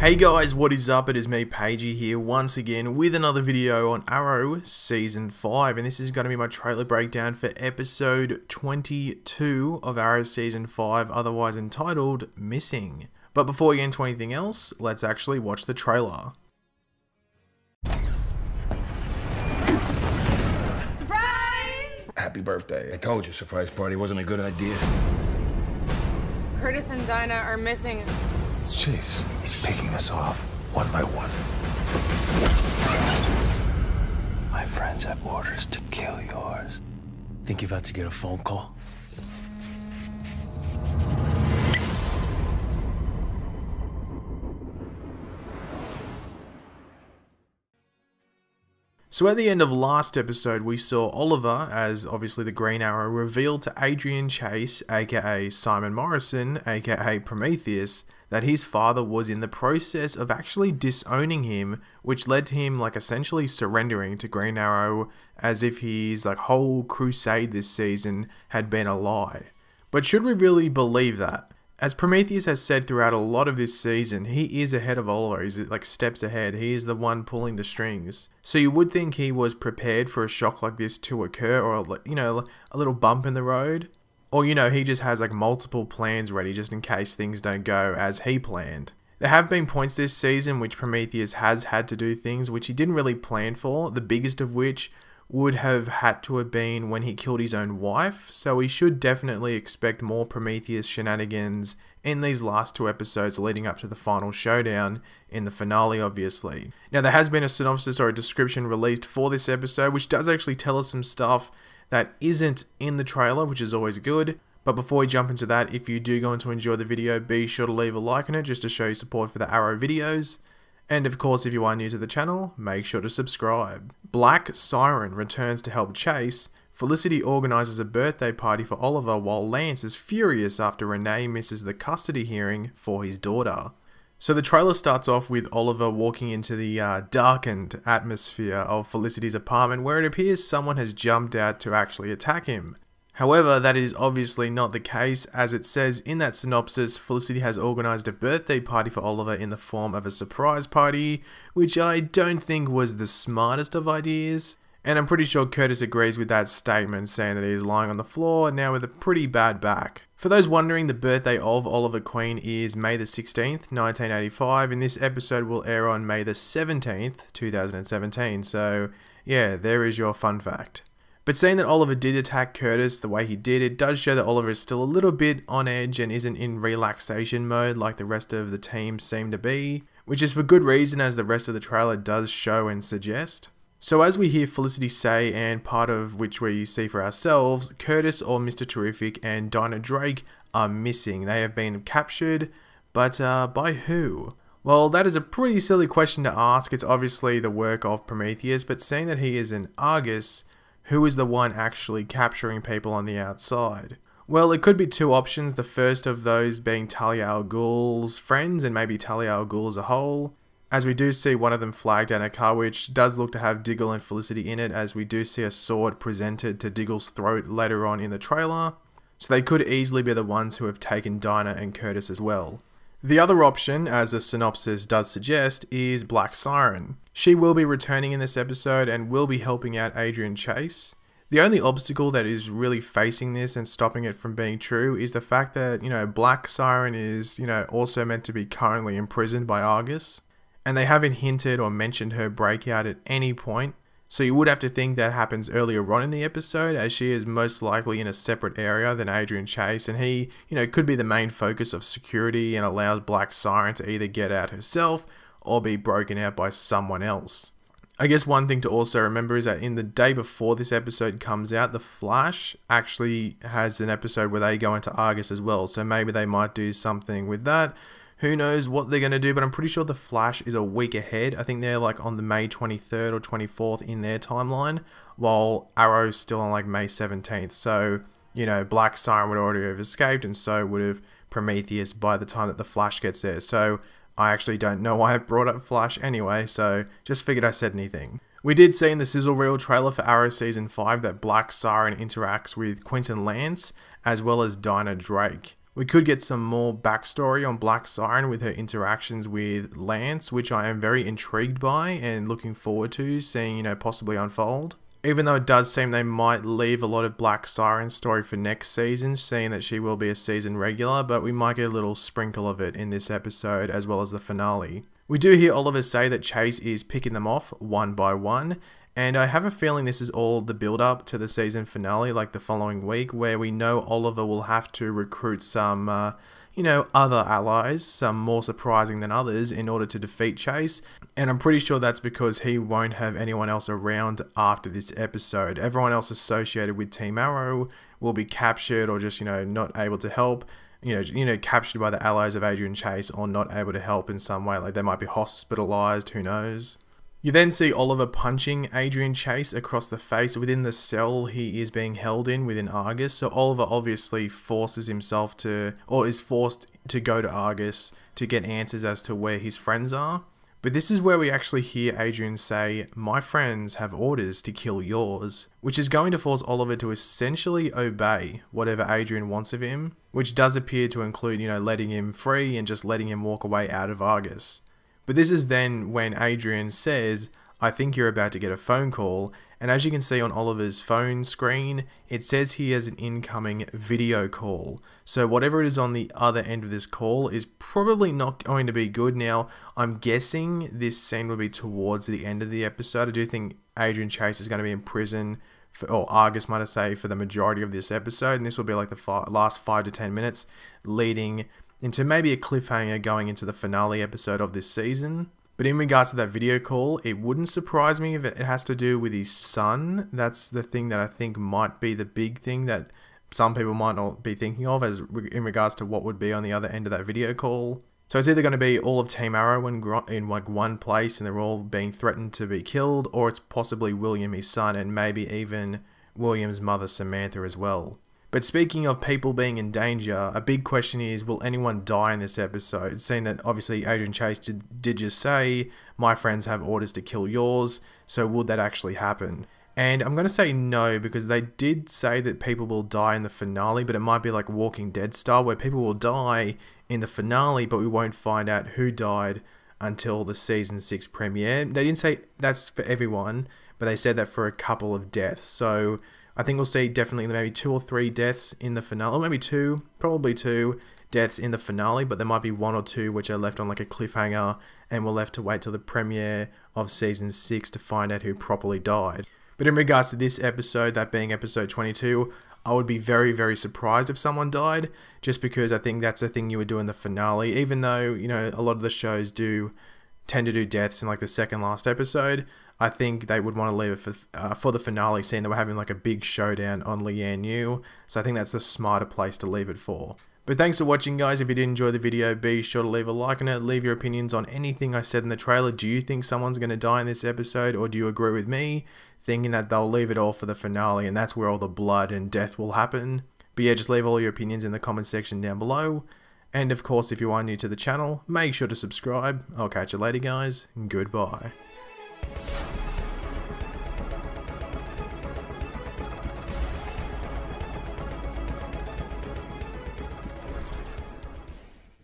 Hey guys, what is up? It is me, Pagey, here once again with another video on Arrow Season 5, and this is going to be my trailer breakdown for episode 22 of Arrow Season 5, otherwise entitled Missing. But before we get into anything else, let's actually watch the trailer. Surprise! Happy birthday. I told you surprise party wasn't a good idea. Curtis and Dinah are missing. It's Chase. He's picking us off, one by one. My friends have orders to kill yours. Think you're about to get a phone call? So at the end of last episode, we saw Oliver, as obviously the Green Arrow, revealed to Adrian Chase, aka Simon Morrison, aka Prometheus, that his father was in the process of actually disowning him, which led to him essentially surrendering to Green Arrow as if his whole crusade this season had been a lie. But should we really believe that? As Prometheus has said throughout a lot of this season, he is ahead of Oliver. He's steps ahead. He is the one pulling the strings. So you would think he was prepared for a shock like this to occur, or a little bump in the road. Or he just has multiple plans ready just in case things don't go as he planned. There have been points this season which Prometheus has had to do things which he didn't really plan for, the biggest of which would have had to have been when he killed his own wife, so we should definitely expect more Prometheus shenanigans in these last two episodes leading up to the final showdown in the finale, obviously. Now, there has been a synopsis or a description released for this episode which does actually tell us some stuff that isn't in the trailer, which is always good. But before we jump into that, if you do go on to enjoy the video, be sure to leave a like on it just to show your support for the Arrow videos. And of course, if you are new to the channel, make sure to subscribe. Black Siren returns to help Chase. Felicity organises a birthday party for Oliver while Lance is furious after Renee misses the custody hearing for his daughter. So the trailer starts off with Oliver walking into the darkened atmosphere of Felicity's apartment where it appears someone has jumped out to actually attack him. However, that is obviously not the case, as it says in that synopsis, Felicity has organised a birthday party for Oliver in the form of a surprise party, which I don't think was the smartest of ideas. And I'm pretty sure Curtis agrees with that statement, saying that he is lying on the floor now with a pretty bad back. For those wondering, the birthday of Oliver Queen is May the 16th, 1985, and this episode will air on May the 17th, 2017, so yeah, there is your fun fact. But saying that Oliver did attack Curtis the way he did, it does show that Oliver is still a little bit on edge and isn't in relaxation mode like the rest of the team seem to be, which is for good reason as the rest of the trailer does show and suggest. So as we hear Felicity say, and part of which we see for ourselves, Curtis or Mr. Terrific and Dinah Drake are missing. They have been captured, but by who? Well, that is a pretty silly question to ask. It's obviously the work of Prometheus, but seeing that he is an Argus, who is the one actually capturing people on the outside? Well, it could be two options, the first of those being Talia al Ghul's friends and maybe Talia al Ghul as a whole, as we do see one of them flagged down a car which does look to have Diggle and Felicity in it, as we do see a sword presented to Diggle's throat later on in the trailer, so they could easily be the ones who have taken Dinah and Curtis as well. The other option, as the synopsis does suggest, is Black Siren. She will be returning in this episode and will be helping out Adrian Chase. The only obstacle that is really facing this and stopping it from being true is the fact that, Black Siren is, also meant to be currently imprisoned by Argus, and they haven't hinted or mentioned her breakout at any point. So you would have to think that happens earlier on in the episode, as she is most likely in a separate area than Adrian Chase, and he, could be the main focus of security and allows Black Siren to either get out herself or be broken out by someone else. I guess one thing to also remember is that in the day before this episode comes out, The Flash actually has an episode where they go into Argus as well, so maybe they might do something with that. Who knows what they're going to do, but I'm pretty sure The Flash is a week ahead. I think they're on the May 23rd or 24th in their timeline, while Arrow's still on May 17th. So, Black Siren would already have escaped, and so would have Prometheus by the time that The Flash gets there. So, I actually don't know why I brought up Flash anyway, so just figured I said anything. We did see in the sizzle reel trailer for Arrow Season 5 that Black Siren interacts with Quentin Lance, as well as Dinah Drake. We could get some more backstory on Black Siren with her interactions with Lance, which I am very intrigued by and looking forward to seeing, possibly unfold. Even though it does seem they might leave a lot of Black Siren's story for next season, seeing that she will be a season regular, but we might get a little sprinkle of it in this episode as well as the finale. We do hear Oliver say that Chase is picking them off one by one, and I have a feeling this is all the build up to the season finale, like the following week, where we know Oliver will have to recruit some, other allies, some more surprising than others, in order to defeat Chase. And I'm pretty sure that's because he won't have anyone else around after this episode. Everyone else associated with Team Arrow will be captured or just, not able to help. Captured by the allies of Adrian Chase or not able to help in some way. Like they might be hospitalized, who knows. You then see Oliver punching Adrian Chase across the face within the cell he is being held in within Argus. So Oliver obviously forces himself to, or is forced to go to Argus to get answers as to where his friends are. But this is where we actually hear Adrian say, "My friends have orders to kill yours," which is going to force Oliver to essentially obey whatever Adrian wants of him, which does appear to include, letting him free and just letting him walk away out of Argus. But this is then when Adrian says, "I think you're about to get a phone call," and as you can see on Oliver's phone screen, it says he has an incoming video call. So whatever it is on the other end of this call is probably not going to be good. Now, I'm guessing this scene will be towards the end of the episode. I do think Adrian Chase is going to be in prison, or Argus might I say, for the majority of this episode, and this will be like the last 5 to 10 minutes leading into maybe a cliffhanger going into the finale episode of this season. But in regards to that video call, it wouldn't surprise me if it has to do with his son. That's the thing that I think might be the big thing that some people might not be thinking of as in regards to what would be on the other end of that video call. So it's either going to be all of Team Arrow in like one place and they're all being threatened to be killed, or it's possibly William, his son, and maybe even William's mother Samantha as well. But speaking of people being in danger, a big question is, will anyone die in this episode? Seeing that obviously Adrian Chase did just say, "My friends have orders to kill yours," so would that actually happen? And I'm going to say no, because they did say that people will die in the finale, but it might be like Walking Dead style, where people will die in the finale, but we won't find out who died until the season 6 premiere. They didn't say that's for everyone, but they said that for a couple of deaths. So I think we'll see definitely maybe 2 or 3 deaths in the finale, or maybe 2, probably 2 deaths in the finale, but there might be 1 or 2 which are left on like a cliffhanger, and we're left to wait till the premiere of season 6 to find out who properly died. But in regards to this episode, that being episode 22, I would be very, very surprised if someone died, just because I think that's the thing you would do in the finale, even though, a lot of the shows do tend to do deaths in like the second last episode. I think they would want to leave it for the finale, seeing that we're having like a big showdown on Leanne Yu. So I think that's the smarter place to leave it for. But thanks for watching, guys. If you did enjoy the video, be sure to leave a like on it. Leave your opinions on anything I said in the trailer. Do you think someone's going to die in this episode, or do you agree with me, thinking that they'll leave it all for the finale and that's where all the blood and death will happen? But yeah, just leave all your opinions in the comment section down below. And of course, if you are new to the channel, make sure to subscribe. I'll catch you later, guys. Goodbye.